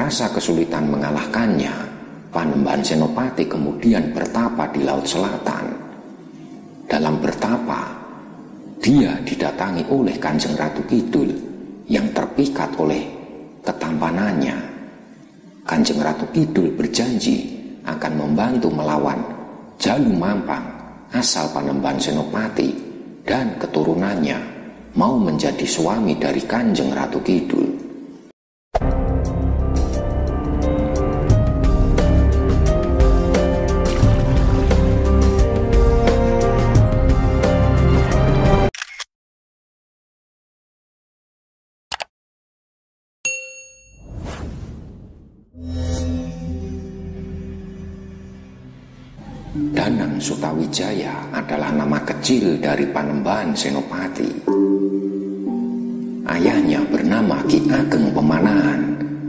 merasa kesulitan mengalahkannya, Panembahan Senopati kemudian bertapa di Laut Selatan. Dalam bertapa, dia didatangi oleh Kanjeng Ratu Kidul yang terpikat oleh ketampanannya. Kanjeng Ratu Kidul berjanji akan membantu melawan Jalu Mampang asal Panembahan Senopati dan keturunannya mau menjadi suami dari Kanjeng Ratu Kidul. Danang Sutawijaya adalah nama kecil dari Panembahan Senopati. Ayahnya bernama Ki Ageng Pemanahan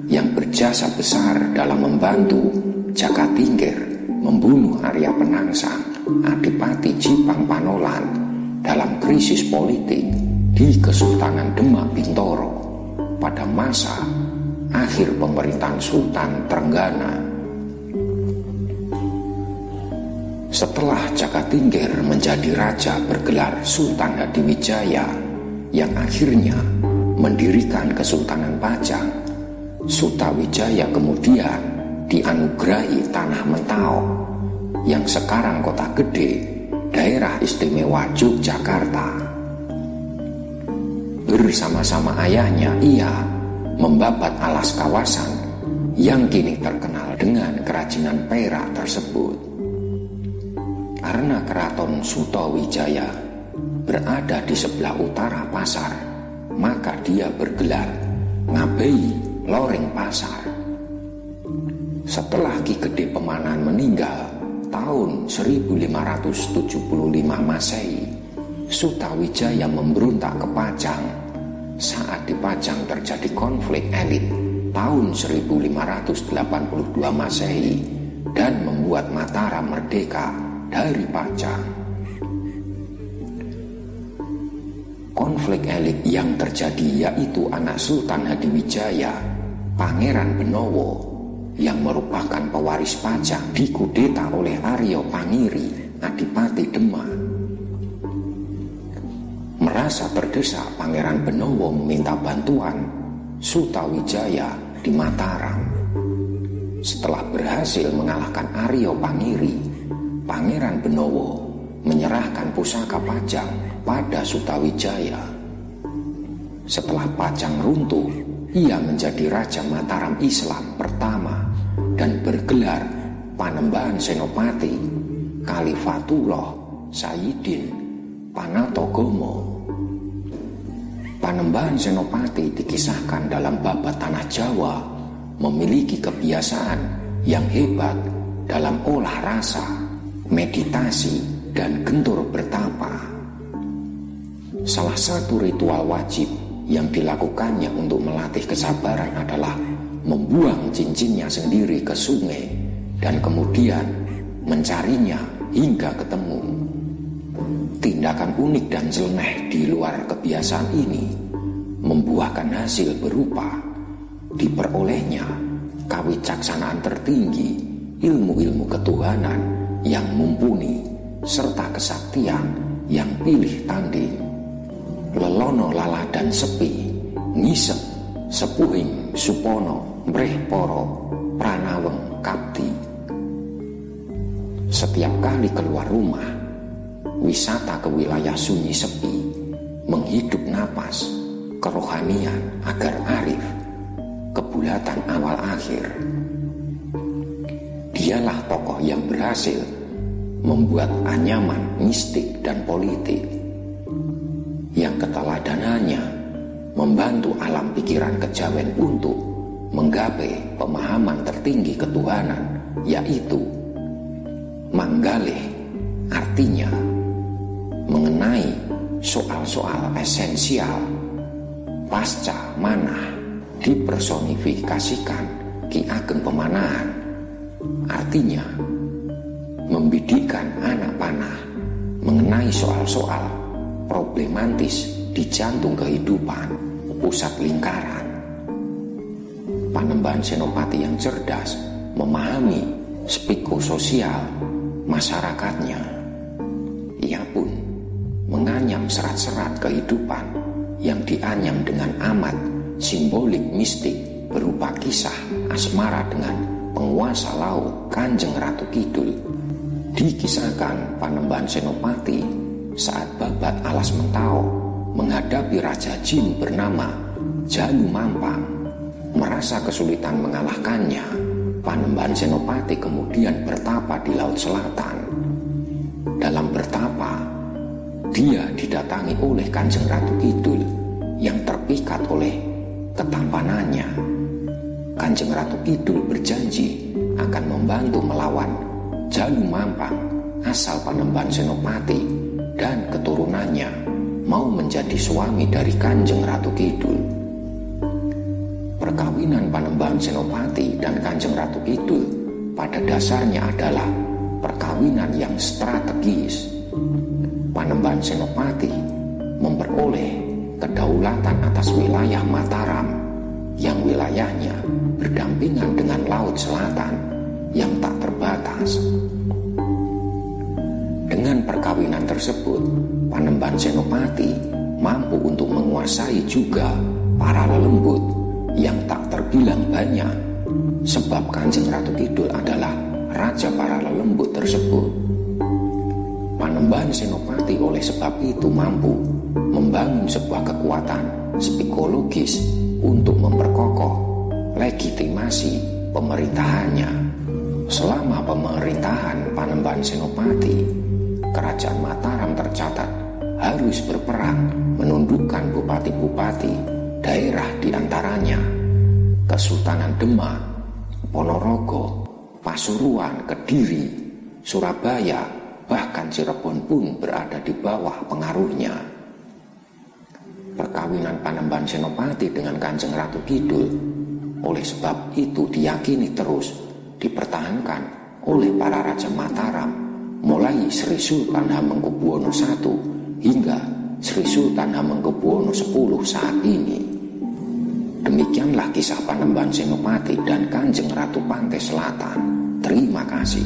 yang berjasa besar dalam membantu Jakatingkir membunuh Arya Penangsang, Adipati Jipang Panolan dalam krisis politik di Kesultanan Demak Bintoro pada masa akhir pemerintahan Sultan Trenggana. Setelah Jakatingkir menjadi raja bergelar Sultan Hadiwijaya yang akhirnya mendirikan Kesultanan Pajang, Sutawijaya kemudian dianugerahi Tanah Mentau yang sekarang Kota Gede, Daerah Istimewa Yogyakarta. Bersama-sama ayahnya ia membabat alas kawasan yang kini terkenal dengan kerajinan perak tersebut. Karena keraton Sutawijaya berada di sebelah utara pasar, maka dia bergelar Ngabei Loreng Pasar. Setelah Ki Gede Pemanahan meninggal tahun 1575 Masehi, Sutawijaya memberontak ke Pajang. Saat di Pajang terjadi konflik elit tahun 1582 Masehi dan membuat Mataram merdeka dari Pajang. Konflik elit yang terjadi yaitu anak Sultan Hadiwijaya, Pangeran Benowo, yang merupakan pewaris Pajang, dikudeta oleh Aryo Pangiri, Adipati Demak. Merasa terdesak, Pangeran Benowo meminta bantuan Sutawijaya di Mataram. Setelah berhasil mengalahkan Aryo Pangiri, Pangeran Benowo menyerahkan pusaka Pajang pada Sutawijaya. Setelah Pajang runtuh, ia menjadi Raja Mataram Islam pertama dan bergelar Panembahan Senopati Kalifatullah Sayyidin Panatogomo. Panembahan Senopati dikisahkan dalam babat Tanah Jawa memiliki kebiasaan yang hebat dalam olah rasa, meditasi, dan gentur bertapa. Salah satu ritual wajib yang dilakukannya untuk melatih kesabaran adalah membuang cincinnya sendiri ke sungai dan kemudian mencarinya hingga ketemu. Tindakan unik dan nyeleneh di luar kebiasaan ini membuahkan hasil berupa diperolehnya kawicaksanaan tertinggi, ilmu-ilmu ketuhanan yang mumpuni, serta kesaktian yang pilih tanding. Lelono lala dan sepi, ngisep, sepuhing, supono, mreh poro, pranaweng, kapti. Setiap kali keluar rumah, wisata ke wilayah sunyi sepi, menghidup napas, kerohanian agar arif, kebulatan awal akhir. Dialah tokoh yang berhasil membuat anyaman mistik dan politik, yang keteladanannya membantu alam pikiran kejawen untuk menggapai pemahaman tertinggi ketuhanan, yaitu manggalih, artinya mengenai soal-soal esensial. Pasca manah dipersonifikasikan Ki Ageng Pemanahan, artinya membidikkan anak panah mengenai soal-soal problematis di jantung kehidupan, pusat lingkaran. Panembahan Senopati yang cerdas memahami psikososial masyarakatnya. Ia pun menganyam serat-serat kehidupan yang dianyam dengan amat simbolik mistik berupa kisah asmara dengan penguasa laut Kanjeng Ratu Kidul. Dikisahkan Panembahan Senopati saat babat Alas Mentao menghadapi Raja Jin bernama Jalu Mampang. Merasa kesulitan mengalahkannya, Panembahan Senopati kemudian bertapa di Laut Selatan. Dalam bertapa, dia didatangi oleh Kanjeng Ratu Kidul yang terpikat oleh ketampanannya. Kanjeng Ratu Kidul berjanji akan membantu melawan Jalu Mampang asal Panembahan Senopati dan keturunannya mau menjadi suami dari Kanjeng Ratu Kidul. Perkawinan Panembahan Senopati dan Kanjeng Ratu Kidul pada dasarnya adalah perkawinan yang strategis. Panembahan Senopati memperoleh kedaulatan atas wilayah Mataram yang wilayahnya berdampingan dengan Laut Selatan yang tak terbatas. Dengan perkawinan tersebut, Panembahan Senopati mampu untuk menguasai juga para lelembut yang tak terbilang banyak, sebab Kanjeng Ratu Kidul adalah raja para lelembut tersebut. Panembahan Senopati oleh sebab itu mampu membangun sebuah kekuatan psikologis untuk memperkokoh legitimasi pemerintahannya. Selama pemerintahan Panembahan Senopati, Kerajaan Mataram tercatat harus berperang menundukkan bupati-bupati daerah diantaranya Kesultanan Demak, Ponorogo, Pasuruan, Kediri, Surabaya, bahkan Cirebon pun berada di bawah pengaruhnya. Perkawinan Panembahan Senopati dengan Kanjeng Ratu Kidul oleh sebab itu diyakini terus dipertahankan oleh para Raja Mataram mulai Sri Sultan Hamengkubuwono I hingga Sri Sultan Hamengkubuwono X saat ini. Demikianlah kisah Panembahan Senopati dan Kanjeng Ratu Pantai Selatan. Terima kasih.